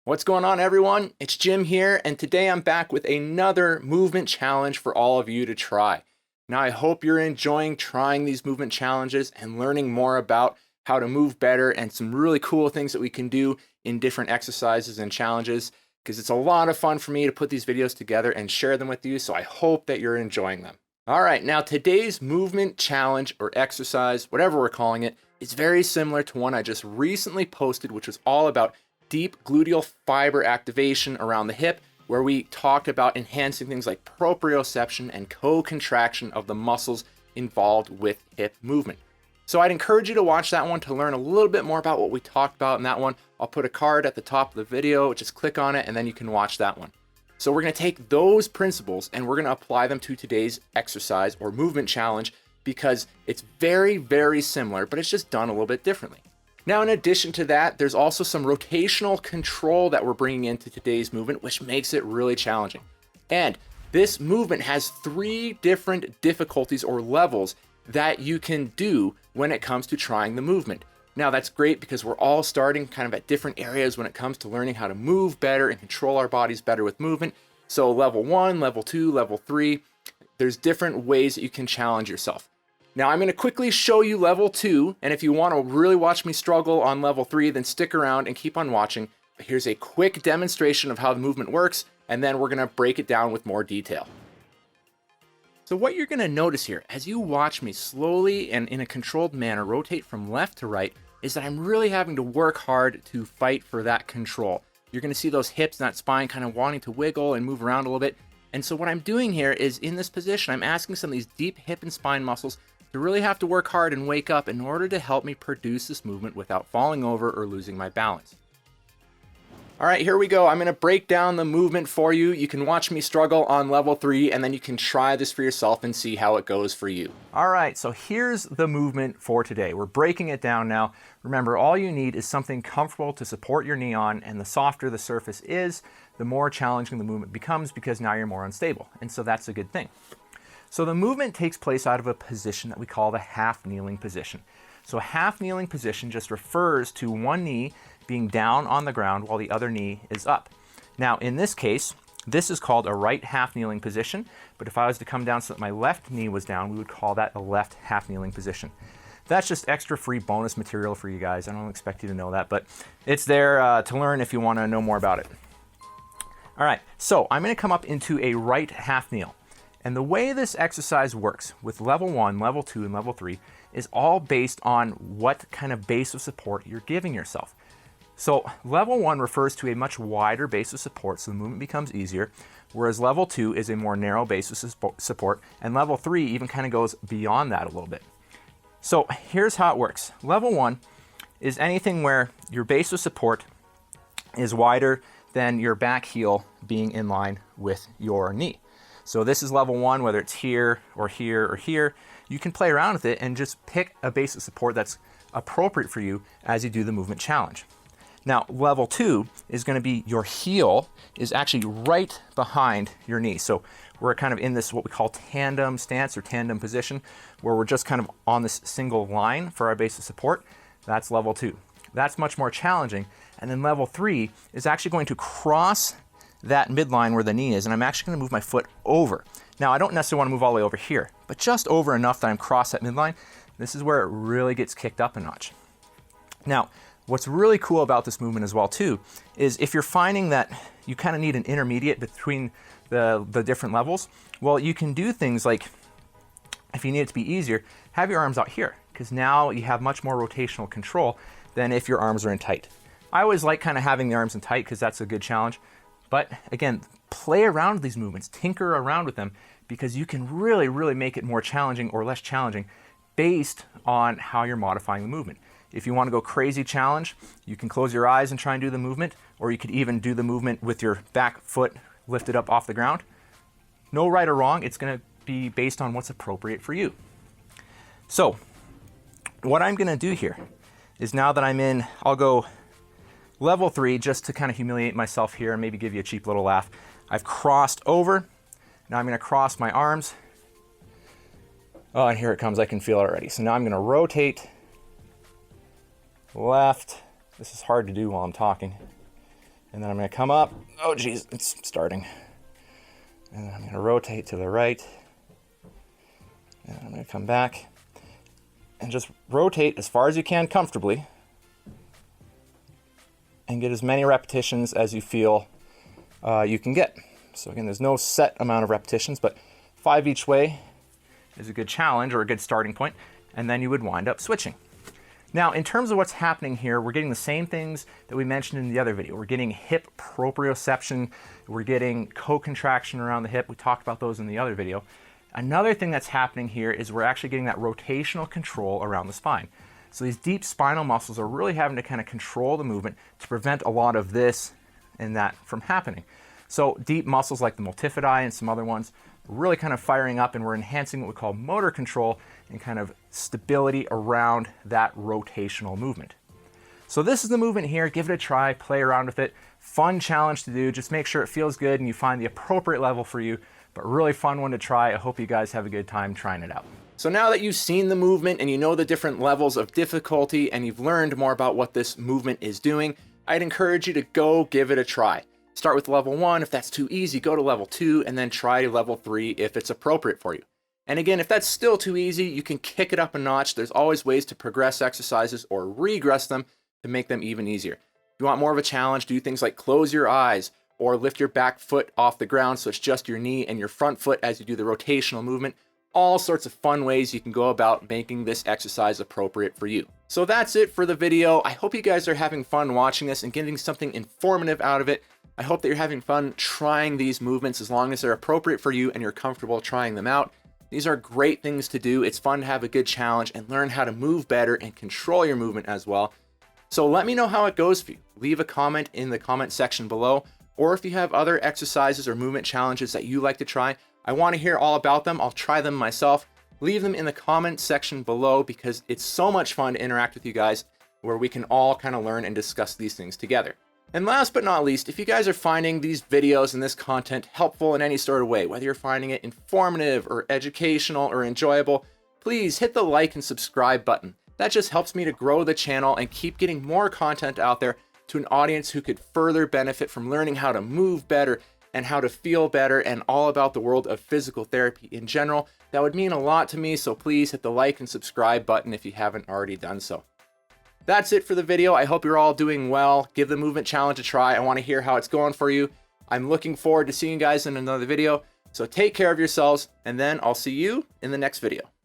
What's going on, everyone? It's Jim here, and today I'm back with another movement challenge for all of you to try. Now, I hope you're enjoying trying these movement challenges and learning more about how to move better and some really cool things that we can do in different exercises and challenges, because it's a lot of fun for me to put these videos together and share them with you, so I hope that you're enjoying them. All right, now today's movement challenge or exercise, whatever we're calling it, is very similar to one I just recently posted, which was all about deep gluteal fiber activation around the hip, where we talked about enhancing things like proprioception and co-contraction of the muscles involved with hip movement. So I'd encourage you to watch that one to learn a little bit more about what we talked about in that one. I'll put a card at the top of the video, just click on it and then you can watch that one. So we're going to take those principles and we're going to apply them to today's exercise or movement challenge, because it's very, very similar, but it's just done a little bit differently. Now, in addition to that, there's also some rotational control that we're bringing into today's movement, which makes it really challenging. And this movement has 3 different difficulties or levels that you can do when it comes to trying the movement. Now, that's great because we're all starting kind of at different areas when it comes to learning how to move better and control our bodies better with movement. So level 1, level 2, level 3, there's different ways that you can challenge yourself. Now, I'm going to quickly show you level 2, and if you want to really watch me struggle on level 3, then stick around and keep on watching. But here's a quick demonstration of how the movement works, and then we're going to break it down with more detail. So what you're going to notice here, as you watch me slowly and in a controlled manner rotate from left to right, is that I'm really having to work hard to fight for that control. You're going to see those hips and that spine kind of wanting to wiggle and move around a little bit. And so what I'm doing here is, in this position, I'm asking some of these deep hip and spine muscles to really have to work hard and wake up in order to help me produce this movement without falling over or losing my balance. All right, here we go. I'm going to break down the movement for you. You can watch me struggle on level 3, and then you can try this for yourself and see how it goes for you. All right, so here's the movement for today. We're breaking it down now. Remember, all you need is something comfortable to support your knee on, and the softer the surface is, the more challenging the movement becomes, because now you're more unstable, and so that's a good thing. So the movement takes place out of a position that we call the half-kneeling position. So a half-kneeling position just refers to one knee being down on the ground while the other knee is up. Now, in this case, this is called a right half-kneeling position, but if I was to come down so that my left knee was down, we would call that a left half-kneeling position. That's just extra free bonus material for you guys. I don't expect you to know that, but it's there to learn if you want to know more about it. All right, so I'm going to come up into a right half kneel. And the way this exercise works with level 1, level 2, and level 3 is all based on what kind of base of support you're giving yourself. So level 1 refers to a much wider base of support, so the movement becomes easier, whereas level 2 is a more narrow base of support, and level 3 even kind of goes beyond that a little bit. So here's how it works. Level 1 is anything where your base of support is wider than your back heel being in line with your knee. So this is level 1, whether it's here or here or here. You can play around with it and just pick a base of support that's appropriate for you as you do the movement challenge. Now, level 2 is going to be your heel is actually right behind your knee. So we're kind of in this what we call tandem stance or tandem position, where we're just kind of on this single line for our base of support. That's level 2. That's much more challenging. And then level 3 is actually going to cross that midline where the knee is, and I'm actually going to move my foot over. Now, I don't necessarily want to move all the way over here, but just over enough that I'm cross that midline. This is where it really gets kicked up a notch. Now, what's really cool about this movement as well too is if you're finding that you kind of need an intermediate between the different levels, well, you can do things like, if you need it to be easier, have your arms out here, because now you have much more rotational control than if your arms are in tight. I always like kind of having the arms in tight because that's a good challenge. But again, play around with these movements, tinker around with them, because you can really, really make it more challenging or less challenging based on how you're modifying the movement. If you want to go crazy challenge, you can close your eyes and try and do the movement, or you could even do the movement with your back foot lifted up off the ground. No right or wrong, it's going to be based on what's appropriate for you. So what I'm going to do here is, now that I'm in, I'll go level 3 just to kind of humiliate myself here and maybe give you a cheap little laugh. I've crossed over. Now I'm going to cross my arms. Oh, and here it comes. I can feel it already. So now I'm going to rotate left. This is hard to do while I'm talking. And then I'm going to come up. Oh, geez, it's starting. And then I'm going to rotate to the right. And I'm going to come back and just rotate as far as you can comfortably and get as many repetitions as you feel you can get. So again, there's no set amount of repetitions, but 5 each way is a good challenge or a good starting point, and then you would wind up switching. Now, in terms of what's happening here, we're getting the same things that we mentioned in the other video. We're getting hip proprioception, we're getting co-contraction around the hip. We talked about those in the other video. Another thing that's happening here is we're actually getting that rotational control around the spine. So these deep spinal muscles are really having to kind of control the movement to prevent a lot of this and that from happening. So deep muscles like the multifidi and some other ones really kind of firing up, and we're enhancing what we call motor control and kind of stability around that rotational movement. So this is the movement here. Give it a try, play around with it. Fun challenge to do. Just make sure it feels good and you find the appropriate level for you, but really fun one to try. I hope you guys have a good time trying it out. So now that you've seen the movement and you know the different levels of difficulty and you've learned more about what this movement is doing, I'd encourage you to go give it a try. Start with level 1. If that's too easy, go to level 2 and then try level 3 if it's appropriate for you. And again, if that's still too easy, you can kick it up a notch. There's always ways to progress exercises or regress them to make them even easier. If you want more of a challenge, do things like close your eyes or lift your back foot off the ground so it's just your knee and your front foot as you do the rotational movement. All sorts of fun ways you can go about making this exercise appropriate for you. So that's it for the video. I hope you guys are having fun watching this and getting something informative out of it. I hope that you're having fun trying these movements as long as they're appropriate for you and you're comfortable trying them out. These are great things to do. It's fun to have a good challenge and learn how to move better and control your movement as well. So let me know how it goes for you. Leave a comment in the comment section below, or if you have other exercises or movement challenges that you like to try, I want to hear all about them. I'll try them myself. Leave them in the comment section below because it's so much fun to interact with you guys where we can all kind of learn and discuss these things together. And last but not least, if you guys are finding these videos and this content helpful in any sort of way, whether you're finding it informative or educational or enjoyable, please hit the like and subscribe button. That just helps me to grow the channel and keep getting more content out there to an audience who could further benefit from learning how to move better and how to feel better and all about the world of physical therapy in general. That would mean a lot to me, so please hit the like and subscribe button if you haven't already done so. That's it for the video. I hope you're all doing well. Give the movement challenge a try. I want to hear how it's going for you. I'm looking forward to seeing you guys in another video. So take care of yourselves, and then I'll see you in the next video.